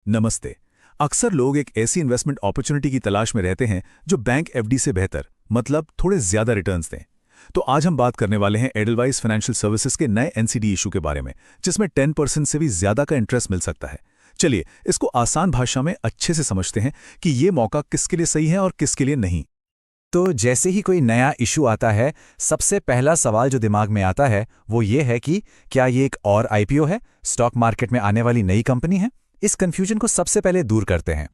नमस्ते। अक्सर लोग एक ऐसी इन्वेस्टमेंट अपॉर्चुनिटी की तलाश में रहते हैं जो बैंक एफडी से बेहतर, मतलब थोड़े ज्यादा रिटर्न्स दें। तो आज हम बात करने वाले हैं एडलवाइस फाइनेंशियल सर्विसेज के नए एनसीडी इशू के बारे में, जिसमें 10% से भी ज्यादा का इंटरेस्ट मिल सकता है। चलिए इसको आसान भाषा में अच्छे से समझते हैं कि ये मौका किसके लिए सही है और किसके लिए नहीं। तो जैसे ही कोई नया इशू आता है, सबसे पहला सवाल जो दिमाग में आता है वो ये है कि क्या ये एक और आईपीओ है, स्टॉक मार्केट में आने वाली नई कंपनी है। इस कंफ्यूजन को सबसे पहले दूर करते हैं।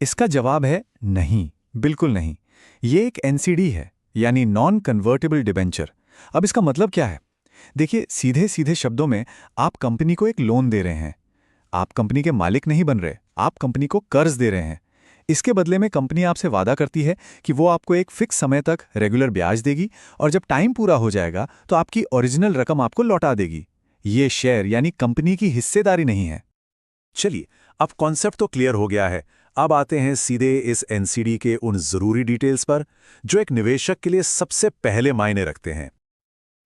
इसका जवाब है नहीं, बिल्कुल नहीं। ये एक एनसीडी है, यानी नॉन कन्वर्टेबल डिबेंचर। अब इसका मतलब क्या है? देखिए, सीधे सीधे शब्दों में आप कंपनी को एक लोन दे रहे हैं। आप कंपनी के मालिक नहीं बन रहे, आप कंपनी को कर्ज दे रहे हैं। इसके बदले में कंपनी आपसे वादा करती है कि वो आपको एक फिक्स समय तक रेगुलर ब्याज देगी और जब टाइम पूरा हो जाएगा तो आपकी ओरिजिनल रकम आपको लौटा देगी। ये शेयर यानी कंपनी की हिस्सेदारी नहीं है। चलिए, अब कॉन्सेप्ट तो क्लियर हो गया है। अब आते हैं सीधे इस एनसीडी के उन जरूरी डिटेल्स पर जो एक निवेशक के लिए सबसे पहले मायने रखते हैं।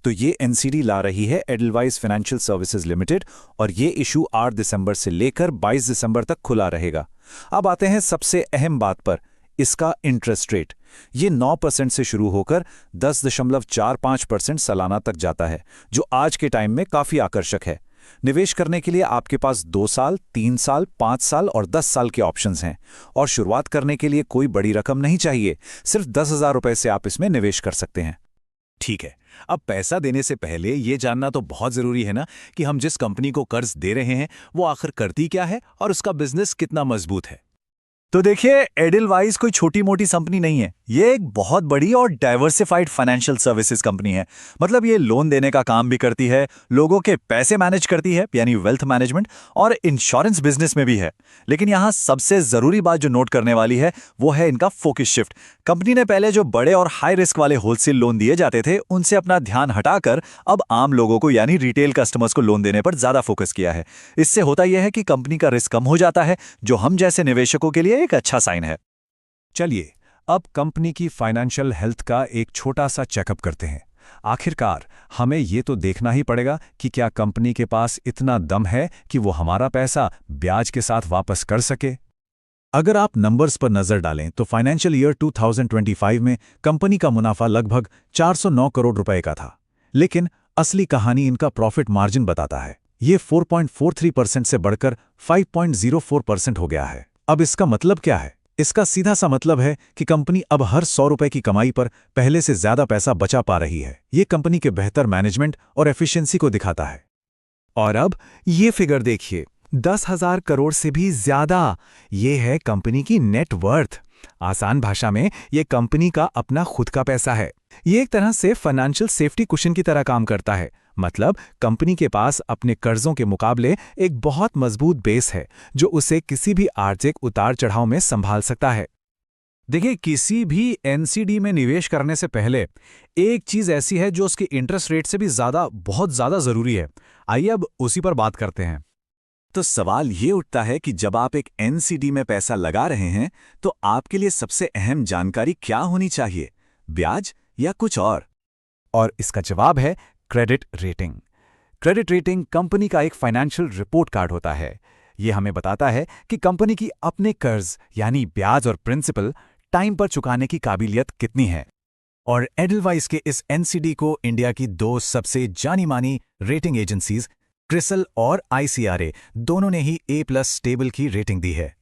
तो ये एनसीडी ला रही है एडलवाइस फाइनेंशियल सर्विसेज लिमिटेड और ये इशू 8 दिसंबर से लेकर 22 दिसंबर तक खुला रहेगा। अब आते हैं सबसे अहम बात पर, इसका इंटरेस्ट रेट। ये 9% से शुरू होकर 10.45% सालाना तक जाता है, जो आज के टाइम में काफी आकर्षक है। निवेश करने के लिए आपके पास 2 साल, 3 साल, 5 साल और 10 साल के ऑप्शंस हैं। और शुरुआत करने के लिए कोई बड़ी रकम नहीं चाहिए, सिर्फ 10,000 रुपए से आप इसमें निवेश कर सकते हैं। ठीक है, अब पैसा देने से पहले ये जानना तो बहुत जरूरी है ना कि हम जिस कंपनी को कर्ज दे रहे हैं वो आखिर करती क्या है और उसका बिजनेस कितना मजबूत है। तो देखिए, एडलवाइस कोई छोटी मोटी कंपनी नहीं है। ये एक बहुत बड़ी और डाइवर्सिफाइड फाइनेंशियल सर्विसेज कंपनी है। मतलब ये लोन देने का काम भी करती है, लोगों के पैसे मैनेज करती है यानी वेल्थ मैनेजमेंट, और इंश्योरेंस बिजनेस में भी है। लेकिन यहाँ सबसे जरूरी बात जो नोट करने वाली है वो है इनका फोकस शिफ्ट। कंपनी ने पहले जो बड़े और हाई रिस्क वाले होलसेल लोन दिए जाते थे उनसे अपना ध्यान हटाकर अब आम लोगों को यानी रिटेल कस्टमर्स को लोन देने पर ज्यादा फोकस किया है। इससे होता यह है कि कंपनी का रिस्क कम हो जाता है, जो हम जैसे निवेशकों के लिए एक अच्छा साइन है। चलिए, अब कंपनी की फाइनेंशियल हेल्थ का एक छोटा सा चेकअप करते हैं। आखिरकार हमें ये तो देखना ही पड़ेगा कि क्या कंपनी के पास इतना दम है कि वो हमारा पैसा ब्याज के साथ वापस कर सके। अगर आप नंबर्स पर नजर डालें तो फाइनेंशियल ईयर 2025 में कंपनी का मुनाफा लगभग 409 करोड़ रुपए का था। लेकिन असली कहानी इनका प्रॉफिट मार्जिन बताता है। ये 4.43% से बढ़कर 5.04% हो गया है। अब इसका मतलब क्या है? इसका सीधा सा मतलब है कि कंपनी अब हर 100 रुपए की कमाई पर पहले से ज्यादा पैसा बचा पा रही है। ये कंपनी के बेहतर मैनेजमेंट और एफिशिएंसी को दिखाता है। और अब ये फिगर देखिए, 10,000 करोड़ से भी ज्यादा। ये है कंपनी की नेट वर्थ। आसान भाषा में ये कंपनी का अपना खुद का पैसा है। ये एक तरह से फाइनेंशियल सेफ्टी कुशन की तरह काम करता है। मतलब कंपनी के पास अपने कर्जों के मुकाबले एक बहुत मजबूत बेस है जो उसे किसी भी आर्थिक उतार चढ़ाव में संभाल सकता है। देखिए, किसी भी एनसीडी में निवेश करने से पहले एक चीज ऐसी है जो उसके इंटरेस्ट रेट से भी बहुत ज्यादा जरूरी है। आइए अब उसी पर बात करते हैं। तो सवाल ये उठता है कि जब आप एक एनसीडी में पैसा लगा रहे हैं तो आपके लिए सबसे अहम जानकारी क्या होनी चाहिए, ब्याज या कुछ और? और इसका जवाब है credit rating. Credit rating company का एक फाइनेंशियल रिपोर्ट कार्ड होता है। यह हमें बताता है कि कंपनी की अपने कर्ज यानी ब्याज और प्रिंसिपल टाइम पर चुकाने की काबिलियत कितनी है। और एडलवाइस के इस एनसीडी को इंडिया की 2 सबसे जानी मानी रेटिंग एजेंसीज क्रिसल और आईसीआरए दोनों ने ही A+ स्टेबल की रेटिंग दी है।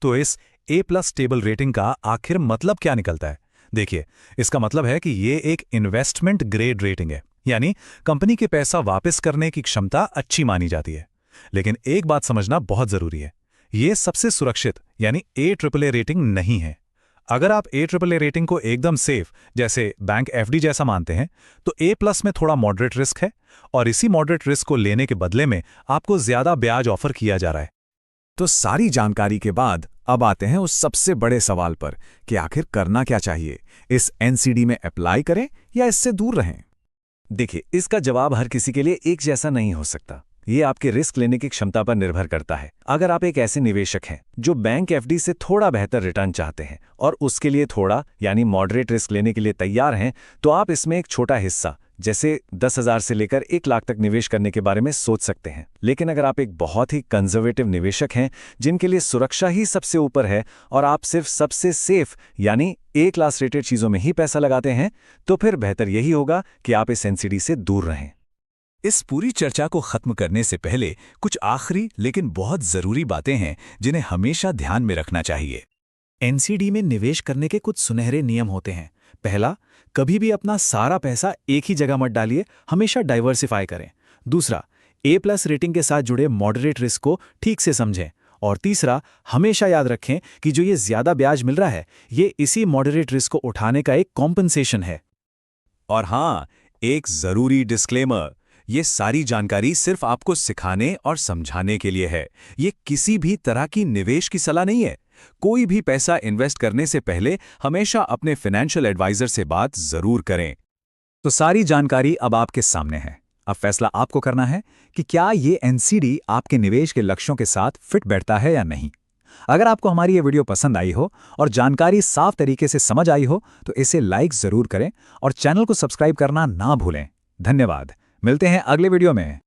तो इस A+ स्टेबल रेटिंग का आखिर मतलब क्या निकलता है? देखिए, इसका मतलब है कि ये एक इन्वेस्टमेंट ग्रेड रेटिंग है, यानी कंपनी के पैसा वापस करने की क्षमता अच्छी मानी जाती है। लेकिन एक बात समझना बहुत जरूरी है, ये सबसे सुरक्षित यानी AAA रेटिंग नहीं है। अगर आप AAA रेटिंग को एकदम सेफ जैसे बैंक एफडी जैसा मानते हैं तो A+ में थोड़ा मॉडरेट रिस्क है और इसी मॉडरेट रिस्क को लेने के बदले में आपको ज्यादा ब्याज ऑफर किया जा रहा है। तो सारी जानकारी के बाद अब आते हैं उस सबसे बड़े सवाल पर कि आखिर करना क्या चाहिए, इस एनसीडी में अप्लाई करें या इससे दूर रहें। देखिए, इसका जवाब हर किसी के लिए एक जैसा नहीं हो सकता। ये आपके रिस्क लेने की क्षमता पर निर्भर करता है। अगर आप एक ऐसे निवेशक हैं जो बैंक एफडी से थोड़ा बेहतर रिटर्न चाहते हैं और उसके लिए थोड़ा यानी मॉडरेट रिस्क लेने के लिए तैयार हैं, तो आप इसमें एक छोटा हिस्सा जैसे 10,000 से लेकर 1 लाख तक निवेश करने के बारे में सोच सकते हैं। लेकिन अगर आप एक बहुत ही कंजर्वेटिव निवेशक हैं जिनके लिए सुरक्षा ही सबसे ऊपर है और आप सिर्फ सबसे सेफ यानी ए क्लास रेटेड चीज़ों में ही पैसा लगाते हैं, तो फिर बेहतर यही होगा कि आप इस एनसीडी से दूर रहें। इस पूरी चर्चा को खत्म करने से पहले कुछ आखिरी लेकिन बहुत जरूरी बातें हैं जिन्हें हमेशा ध्यान में रखना चाहिए। एनसीडी में निवेश करने के कुछ सुनहरे नियम होते हैं। पहला, कभी भी अपना सारा पैसा एक ही जगह मत डालिए, हमेशा डाइवर्सिफाई करें। दूसरा, A+ रेटिंग के साथ जुड़े मॉडरेट रिस्क को ठीक से समझें। और तीसरा, हमेशा याद रखें कि जो ये ज्यादा ब्याज मिल रहा है, ये इसी मॉडरेट रिस्क को उठाने का एक कॉम्पनसेशन है। और हाँ, एक जरूरी डिस्क्लेमर, ये सारी जानकारी सिर्फ आपको सिखाने और समझाने के लिए है। ये किसी भी तरह की निवेश की सलाह नहीं है। कोई भी पैसा इन्वेस्ट करने से पहले हमेशा अपने फाइनेंशियल एडवाइजर से बात जरूर करें। तो सारी जानकारी अब आपके सामने है। अब फैसला आपको करना है कि क्या ये एनसीडी आपके निवेश के लक्ष्यों के साथ फिट बैठता है या नहीं। अगर आपको हमारी ये वीडियो पसंद आई हो और जानकारी साफ तरीके से समझ आई हो तो इसे लाइक जरूर करें और चैनल को सब्सक्राइब करना ना भूलें। धन्यवाद। मिलते हैं अगले वीडियो में।